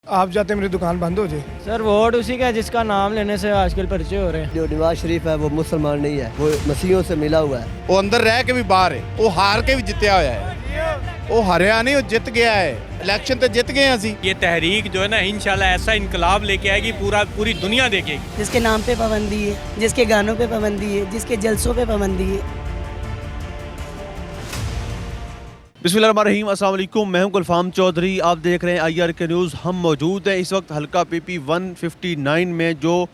आप जाते मेरी दुकान बंद हो जाए। सर वोट उसी का है जिसका नाम लेने से आजकल परिचय हो रहे हैं। जो नवाज शरीफ है वो मुसलमान नहीं है, वो मसीहों से मिला हुआ है। वो अंदर रह के भी बाहर है, वो हार के भी जितया होया है। वो हारिया नहीं, वो जित गया है। इलेक्शन तो जित गए असी। ये तहरीक जो है ना इंशाल्लाह ऐसा इनकलाब लेके आएगी, पूरी दुनिया देखेगी। जिसके नाम पे पाबंदी है, जिसके गानों पे पाबंदी है, जिसके जलसों पे पाबंदी है। बिस्मिल्लाहिर्रहमानिर्रहीम, अस्सलाम वालेकुम। मैं हूं गुलफाम चौधरी, आप देख रहे हैं IR के न्यूज़। हम मौजूद हैं इस वक्त हल्का PP 159 में, जो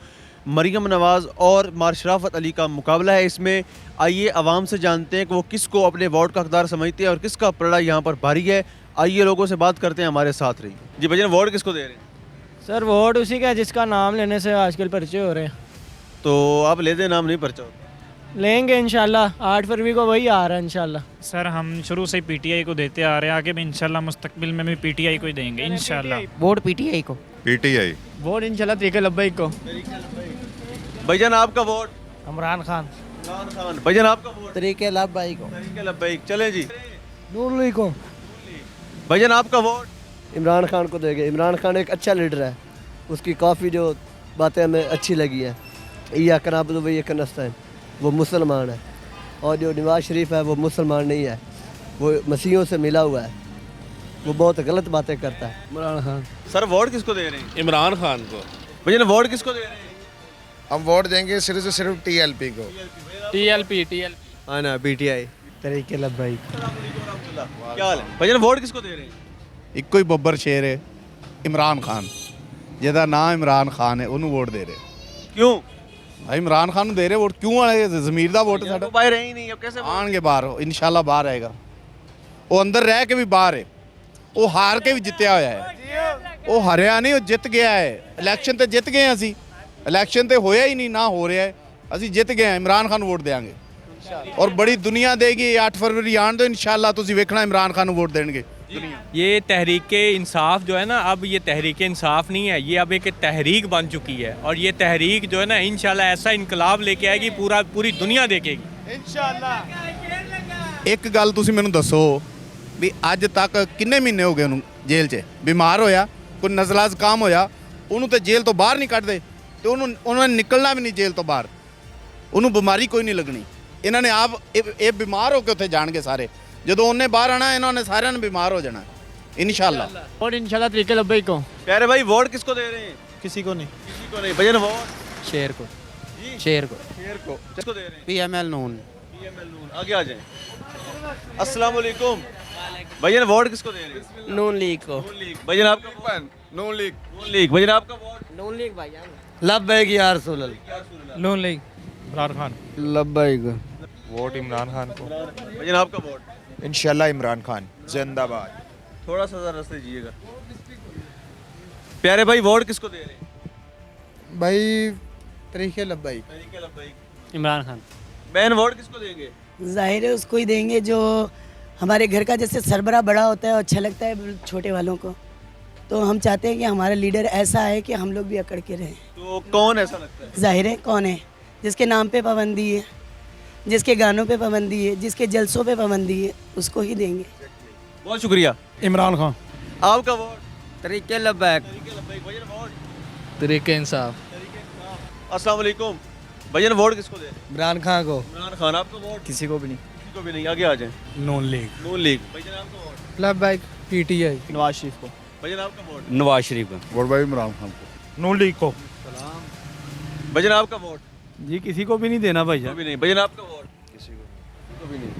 मरीम नवाज़ और माशराफत अली का मुकाबला है। इसमें आइए आवाम से जानते हैं कि वो किसको अपने वोट का हकदार समझते हैं और किसका पलड़ा यहाँ पर भारी है। आइए लोगों से बात करते हैं, हमारे साथ रहिए। जी भजन, वोट किसको दे रहे हैं? सर वोट उसी का है जिसका नाम लेने से आजकल परिचय हो रहे हैं। तो आप ले दें, नाम नहीं पर्चा होता। लेंगे इंशाल्लाह, 8 फरवरी को वही आ रहा है इंशाल्लाह। सर हम शुरू से ही PTI को देते आ रहे हैं, आगे भी इंशाल्लाह मुस्तकबिल में भी PTI को ही देंगे इंशाल्लाह। वोट PTI को, PTI। वोट इंशाल्लाह तरीके लब्बैक को। भजन आपका वोट? इमरान खान। इमरान खान। भजन आपका वोट? तरीके लब्बैक को। तरीके लब्बैक। चलें जी। नूर लीग को। भजन आपका वोट? इमरान खान को देंगे। इमरान खान एक अच्छा लीडर है, उसकी काफ़ी जो बातें हमें अच्छी लगी हैं। या कराबद वही कनस्तान, वो मुसलमान है। और जो नवाज शरीफ है वो मुसलमान नहीं है, वो मसीहों से मिला हुआ है। वो बहुत गलत बातें करता है। इमरान खान। सर वोट किसको दे रहे हैं? इमरान खान को। भजन वोट किसको दे रहे हैं? हम वोट देंगे सिर्फ से सिर्फ TLP को। TLP। हाँ ना, PTI। तरीके लब्बैक। क्या हाल है? भजन वोट किसको दे रहे हैं? ਇੱਕੋ ਹੀ ਬੱਬਰ ਸ਼ੇਰ ਹੈ, इमरान खान। ਜਿਹਦਾ ਨਾਂ इमरान खान है ਉਹਨੂੰ ਵੋਟ ਦੇ ਰਹੇ। क्यों? भाई इमरान खान ਨੂੰ ਦੇ ਰਹੇ ਵੋਟ ਕਿਉਂ ਆਏ? ਜ਼ਮੀਰ ਦਾ ਵੋਟ ਸਾਡਾ। बाहर है ही नहीं, अब कैसे? ਆਣਗੇ ਬਾਹਰ, ਇਨਸ਼ਾਅੱਲਾ ਬਾਹਰ ਆਏਗਾ। ਉਹ ਅੰਦਰ ਰਹਿ ਕੇ ਵੀ ਬਾਹਰ ਹੈ। ਉਹ ਹਾਰ ਕੇ ਵੀ ਜਿੱਤਿਆ ਹੋਇਆ ਹੈ। ਉਹ ਹਾਰਿਆ ਨਹੀਂ, ਉਹ ਜਿੱਤ ਗਿਆ ਹੈ। ਇਲੈਕਸ਼ਨ ਤੇ ਜਿੱਤ ਗਏ ਅਸੀਂ। ਇਲੈਕਸ਼ਨ ਤੇ ਹੋਇਆ ਹੀ नहीं, ਨਾ ਹੋ ਰਿਹਾ ਹੈ। ਅਸੀਂ ਜਿੱਤ ਗਏ ਹਾਂ। ਇਮਰਾਨ ਖਾਨ ਨੂੰ ਵੋਟ ਦੇਾਂਗੇ और बड़ी दुनिया देगी। 8 फरवरी आने दो, इंशाल्लाह तुसी वेखना इमरान खान को वोट देंगे दुनिया। ये तहरीक इंसाफ जो है ना, अब ये तहरीक इंसाफ नहीं है, ये अब एक तहरीक बन चुकी है। और ये तहरीक जो है ना इंशाल्लाह ऐसा इनकलाब लेके आएगी, पूरी दुनिया देखेगी इंशाल्लाह। एक गल तुसी मैनू दसो भी अज तक किन्ने महीने हो गए उन्होंने जेल च? बीमार होया, कोई नज़ला ज़ुकाम होया, उन्होंने तो जेल तो बाहर नहीं कढ़दे, तो उन्होंने निकलना भी नहीं जेल तो बाहर। उन्होंने बीमारी कोई नहीं लगनी। इन्होंने आप ये बीमार होकर उत्थे जाणगे सारे। जो उन्हें बाहर आना, इन्होंने सारे ने बीमार हो जाना इंशाल्लाह। वोट इंशाल्लाह तरीके लब्बैक को। प्यारे भाई, वोट किसको दे रहे हैं? किसी को नहीं। किसी को नहीं। भजन वोट? शेर को। जी? शेर को। शेर को। किसको दे रहे हैं? PML नून। PML नून। आगे आ जाएं। अस्सलाम वालेकुम। भजन वोट किसको दे रहे हैं? नून लीग को। नून लीग। भजन आपका? नून लीग। नून लीग। भजन आपका वोट? नून लीग भाईजान। लब्बैक या रसूल अल्लाह। नून लीग इमरान खान। लब्बैक। वोट इमरान खान को। भजन आपका वोट? इंशाल्लाह इमरान खान जिंदाबाद। थोड़ा सा जरा रास्ते दीजिएगा। प्यारे भाई, वोट किसको दे रहे हैं? भाई तरीके लब्बैक। तरीके लब्बैक। इमरान खान। बहन वोट किसको देंगे? जाहिर है उसको ही देंगे जो हमारे घर का जैसे सरबरा बड़ा होता है और अच्छा लगता है छोटे वालों को। तो हम चाहते हैं कि हमारा लीडर ऐसा है कि हम लोग भी अकड़ के रहें। तो कौन ऐसा लगता है? जाहिर है कौन है, जिसके नाम पे पाबंदी है, जिसके गानों पे पाबंदी है, जिसके जलसों पे पाबंदी है, उसको ही देंगे। बहुत शुक्रिया। इमरान खान। आपका वोट? तरीके लब्बैक। तरीके लब्बैक। भजन वोट? तरीके इंसाफ। अस्सलाम वालेकुम। भजन वोट किसको दे रहे हैं? इमरान खान को। इमरान खान। आपका वोट? किसी को भी नहीं। किसी को भी नहीं। आगे आ जाएं। नून लीग। नून लीग। भजन आपका वोट? लब्बैक। PTI। नवाज शरीफ को। भजन आपका वोट? नवाज शरीफ को। वोट भाई इमरान खान को। नून लीग को। भजन आपका वोट? जी किसी को भी नहीं देना भाई। भी नहीं। भजन आपका वोट? किसी को भी नहीं।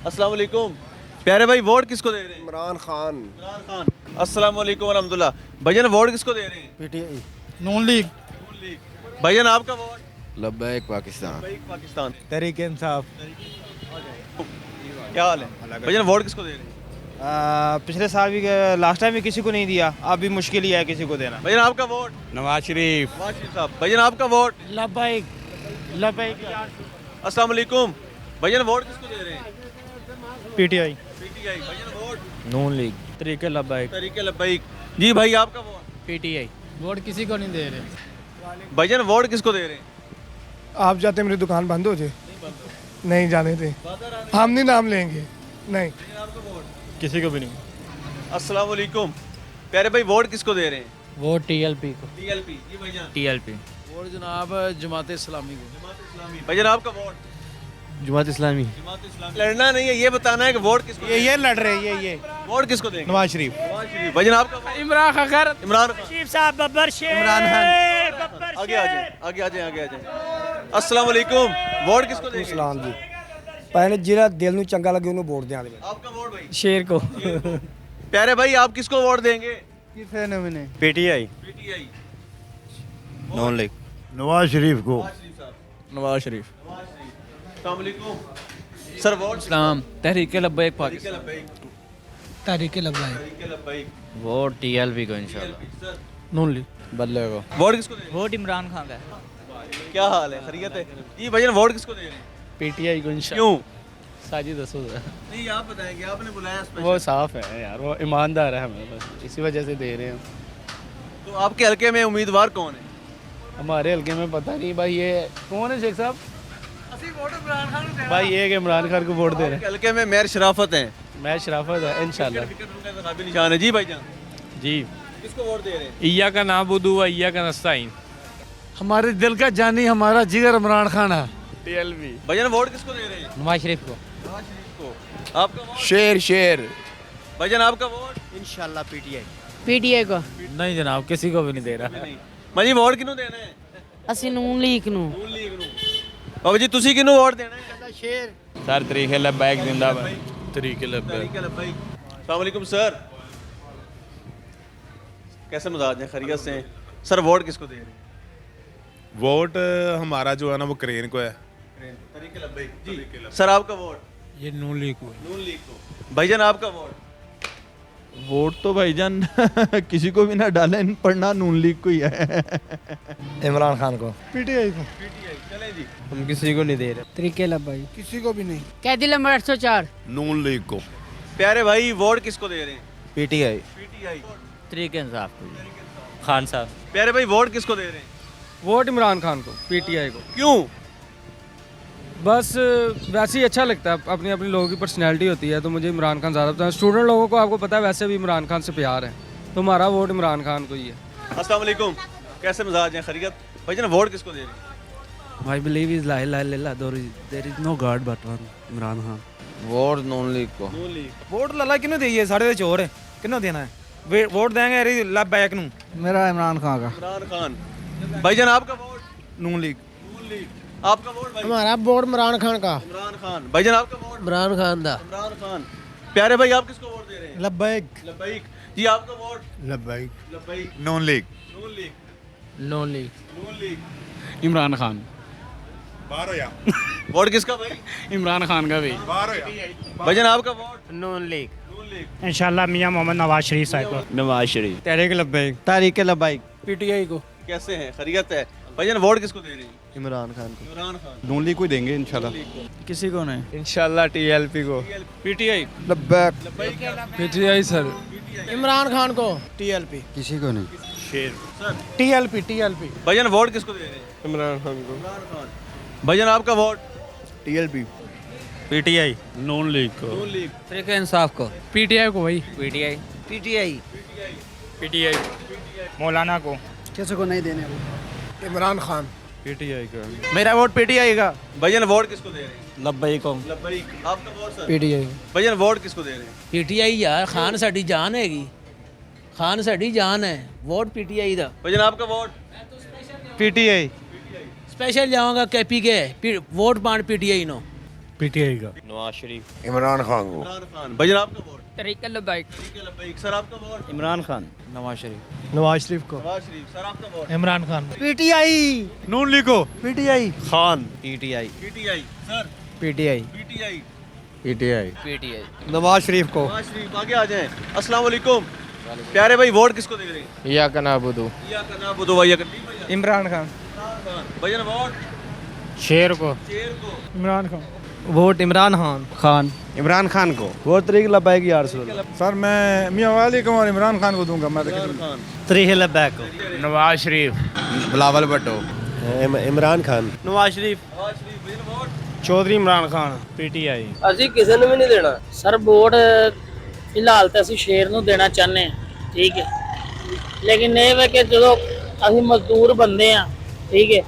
अस्सलाम वालेकुम। प्यारे भाई, वोट किसको दे रहे हैं? इमरान खान। इमरान खान। अस्सलाम वालेकुम वरहमतुल्लाह। भजन वोट किसको दे रहे हैं? PTI। नून लीग। नून लीग। भजन आपका वोट? लब्बैक पाकिस्तान। पाकिस्तान। तरीके इंसाफ। क्या हाल है? भजन वोट किसको दे रहे हैं? पिछले साल भी लास्ट टाइम भी किसी को नहीं दिया, अब भी मुश्किल ही है किसी को देना। भजन आपका वोट? नवाज शरीफ। नवाज शरीफ साहब। भजन आपका वोट? लब्बैक। लब्बैक। अस्सलाम वालेकुम। भजन वोट किसको दे रहे हैं? PTI। PTI। भजन वोट? नून लीग। तरीके लब्बैक। तरीके लब्बैक। जी भाई, आपका वोट? PTI। वोट किसी को नहीं दे रहे। भजन वोट किसको दे रहे हैं? आप जाते मेरी दुकान बंद हो जाए। नहीं जाने दे, हम नहीं नाम लेंगे। नहीं। किसी को भी नहीं। अस्सलाम वालेकुम। प्यारे भाई, वोट किसको दे रहे हैं? वो TLP को। TLP जी भाईजान। TLP। वोट जनाब जमात इस्लामी को। भाईजान आपका वोट? जमात इस्लामी। जमात इस्लामी। लड़ना नहीं है, ये बताना है कि वोट किसको? ये लड़ रहे हैं ये वोट किसको देंगे? नवाज शरीफ। नवाज शरीफ। भाईजान आपका वोट? इमरान खान। इमरान खान। शरीफ साहब बब्बर शेर। इमरान आगे आ जाए, आगे आ जाए, आगे आ जाए। अस्सलाम वालेकुम। वोट किसको देंगे? सलाम जी पहले जिहड़ा दिल ਨੂੰ ਚੰਗਾ ਲੱਗੇ ਉਹਨੂੰ ਵੋਟ ਦਿਆਂਗੇ आपका वोट भाई? शेर को। प्यारे भाई आप किसको वोट देंगे? ਕਿਸੇ ਨੇ ਵੀ ਨਹੀਂ PTI। PTI। Noon league Nawaz Sharif को नवाज शरीफ। अस्सलाम वालेकुम सर। वोट? इस्लाम। तहरीक लब्बैक तहरीक लब्बैक। तहरीक लब्बैक तहरीक लब्बैक। वो TLP को इंशाल्लाह। सर नून लीग बदले को। वोट किसको देंगे? वोट इमरान खान का। क्या हाल है? खैरियत है जी भाईजान? वोट किसको दे रहे हैं? PTI को इंशाल्लाह। क्यों? साजिद असूद। नहीं आप बताएंगे, आपने बुलाया स्पेशल। वो साफ है यार, वो ईमानदार है, हमें बस इसी वजह से दे रहे हैं। तो आपके हलके में उम्मीदवार कौन है? हमारे हल्के में पता नहीं भाई, ये कौन है शेख साहब? भाई ये कि इमरान खान को वोट दे रहे आपके हलके में मेयर शराफत हैं। हैं। मैं शराफत है इंशाल्लाह। काबिल निशान है जी भाईजान। जी। किसको वोट दे रहे हैं? ईया का नाबुदु व ईया का नस्ताइन। हमारे दिल का जानी हमारा जिगर इमरान खान है TLP। भाईजान वोट किसको दे रहे हैं? नवाज शरीफ को। नवाज शरीफ को। आपका वोट? शेर शेर भाईजान आपका वोट? इंशाल्लाह PTI PTI को। नहीं जनाब, किसी को भी नहीं दे रहा। नहीं। भाजी वोट किहਨੂੰ देना है? ਅਸੀਂ ਨੂਨ ਲੀਗ ਨੂੰ। ਨੂਨ ਲੀਗ ਨੂੰ। ਬਾਬਾ ਜੀ ਤੁਸੀਂ ਕਿਹਨੂੰ ਵੋਟ ਦੇਣਾ ਹੈ? शेर सर तरीके लब्बैक जिंदाबाद। तरीके लब्बैक। तरीके लब्बैक। अस्सलाम वालेकुम सर। कैसे मिजाज हैं? खैरियत से हैं? सर वोट किसको दे रहे हैं? वोट हमारा जो है ना वो क्रेन को है। तरीके लब्बैक जी। सर आपका वोट? ये नून लीग को नून लीग को। भाईजान आपका वोट? वोट तो भाईजान किसी को भी ना डालें, पढ़ना नून लीग को ही है। इमरान खान को PTI चलें जी। हम किसी को नहीं दे रहे। तरीके लब्बैक। किसी को भी नहीं। कैदी नंबर 804। नून लीग को। प्यारे भाई वोट किसको दे रहे हैं? PTI। PTI। तरीके इंसाफ को। खान साहब। प्यारे भाई वोट किसको दे रहे हैं? वोट इमरान खान को। PTI को। क्यों? बस वैसे ही अच्छा लगता है, अपनी अपनी लोगों की पर्सनैलिटी होती है, तो मुझे इमरान खान ज़्यादा पसंद है। स्टूडेंट लोगों को आपको पता है वैसे भी इमरान खान से प्यार है, तो हमारा वोट इमरान खान को ही है। अस्सलाम वालेकुम। कैसे मिजाज हैं? खैरियत? भाईजान वोट किसको दे रहे हैं? I believe is la ilaha illallah, there is no God but one, Imran Khan. Vote Noon league को। नून लीग। वोट लला किन्नू देइए? साढ़े ते चोर है, किन्नू देना है? वोट देंगे अरे लब्बैक नू। मेरा इमरान खान का। इमरान खान। भाईजान आपका वोट? नून लीग। नून लीग। आपका वोट भाई? हमारा वोट इमरान खान का। इमरान खान। भाईजान आपका वोट? इमरान खान दा। इमरान खान। प्यारे भाई आप किसको वोट दे रहे हैं? लब्बैक। लब्बैक जी। आपका वोट? लब्बैक। लब्बैक। नून लीग। नून लीग। नून लीग। नून लीग। इमरान खान। बाहर हो या वोट किसका भाई? इमरान खान का भी। बाहर हो या। भाईजान आपका वोट? नून लीग। नून लीग। इंशाल्लाह मियां मोहम्मद नवाज शरीफ साहब को। नवाज शरीफ। तहरीक लब्बैक। तारीख लबाइक। PTI को। कैसे हैं? खैरियत है? भाईजान वोट किसको दे रहे हैं? इमरान खान को। इमरान खान। नून लीग को ही देंगे इंशाल्लाह। किसी को नहीं। इंशाल्लाह TLP को। PTI। Labbaik. PTI sir. Imran Khan को। TLP। किसी को नहीं। Sir TLP। भाईजान वोट किसको दे रहे हैं? इमरान खान को। इमरान खान। भाईजान आपका vote? TLP। PTI। Noon league को। नून लीग। तरीके इंसाफ को। PTI को भाई। PTI। PTI। मौलाना को। किसी को नहीं देने। इमरान खान। PTI का। मेरा वोट PTI का। भाईजान वोट किसको दे रहे हैं? लब्बैक को। लब्बैक। आपका वोट सर? PTI। भाईजान वोट किसको दे रहे हैं? PTI यार, खान साडी जान हैगी, खान साडी जान है। वोट PTI दा। भाईजान आपका वोट? PTI। स्पेशल जाऊंगा KP के वोट पाण PTI नो। PTI का। नवाज शरीफ। इमरान खान को। इमरान खान। भाईजान आपका वोट? तरीके लब्बैक। ठीक है लब्बैक। सर आपका वोट? इमरान खान। नवाज शरीफ। नवाज शरीफ को। नवाज शरीफ। सर आपका vote? Imran Khan. PTI। Noon league को। PTI। Khan. PTI। PTI। Sir? PTI। PTI। PTI। Nawaz Sharif को। नवाज शरीफ। आगे आ जाएं। अस्सलाम वालेकुम। प्यारे भाई वोट किसको दे रहे हैं? ईया का नाबुदु। या का नाम बुदो भाई का। इमरान खान। भाईजान वोट? शेर को। शेर को। इमरान खान। वोट इमरान खान। इमरान खान को। वोट तरीक लब्बैक यार सुन। सर मैं मियाँ वाली को और इमरान खान को दूंगा। मैं इमरान खान। तरीके लब्बैक को। नवाज शरीफ। बिलावल भट्टो। इमरान खान। नवाज शरीफ। नवाज शरीफ। भाईजान वोट? चौधरी इमरान खान। PTI। ਅਸੀਂ ਕਿਸੇ ਨੂੰ ਵੀ ਨਹੀਂ ਦੇਣਾ ਸਰ ਵੋਟ ਫਿਲਹਾਲ ਤਾਂ ਅਸੀਂ ਸ਼ੇਰ ਨੂੰ ਦੇਣਾ ਚਾਹੁੰਦੇ ਹਾਂ ਠੀਕ ਹੈ ਲੇਕਿਨ ਇਹ ਵੇ ਕਿ ਜਦੋਂ ਅਸੀਂ ਮਜ਼ਦੂਰ ਬੰਦੇ ਆ, ਠੀਕ ਹੈ,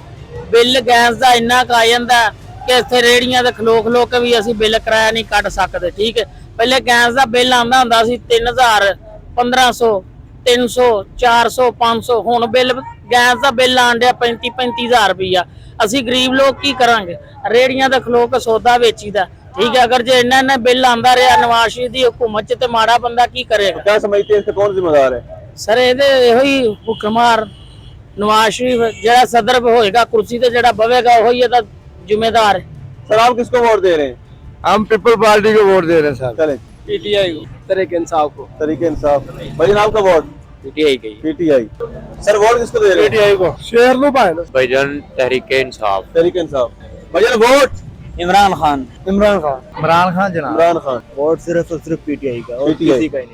ਬਿੱਲ ਗੈਸ ਦਾ ਇੰਨਾ ਕੁ ਆ ਜਾਂਦਾ ਕਿ ਇੱਥੇ ਰੇੜੀਆਂ ਤੇ ਖਲੋ ਕੇ ਵੀ ਅਸੀਂ ਬਿੱਲ ਕਿਰਾਇਆ ਨਹੀਂ ਕੱਢ ਸਕਦੇ, ਠੀਕ ਹੈ। ਪਹਿਲੇ ਗੈਸ ਦਾ ਬਿੱਲ ਆਉਂਦਾ ਹੁੰਦਾ ਸੀ 3000, 1500, 300, 400, 500, ਹੁਣ ਬਿੱਲ ਗੈਸ ਦਾ ਬਿੱਲ ਆਣ ਡਿਆ 35,000 ਰੁਪਈਆ। ਅਸੀਂ ਗਰੀਬ ਲੋਕ ਕੀ ਕਰਾਂਗੇ? ਰੇੜੀਆਂ ਤੇ ਖਲੋ ਕੇ ਸੌਦਾ ਵੇਚੀਦਾ, ठीक है। अगर जो इन्ना बिल आंदा रहा नवाज शरीफ की हुकूमत च, माड़ा बंदा की करेगा? क्या समझते हैं इसका कौन जिम्मेदार है? सर ये हुक्मरान नवाज शरीफ जरा सदर होएगा कुर्सी ते जरा बवेगा वही ਇਹਦਾ जिम्मेदार है। सर आप किसको वोट दे रहे हैं? हम पीपल पार्टी को वोट दे रहे हैं सर। चले पीटीआई को, तरीके इंसाफ को। तरीके इंसाफ। भाई जनाब का वोट पीटीआई का। पीटीआई। सर वोट किसको दे रहे हैं? पीटीआई को। शेर नु भाई भाईजान तहरीके इंसाफ। तरीके इंसाफ। भाईजान वोट इमरान खान। इमरान खान। इमरान खान जनाब। इमरान खान। वोट सिर्फ और सिर्फ पीटीआई का और PTI किसी का ही नहीं।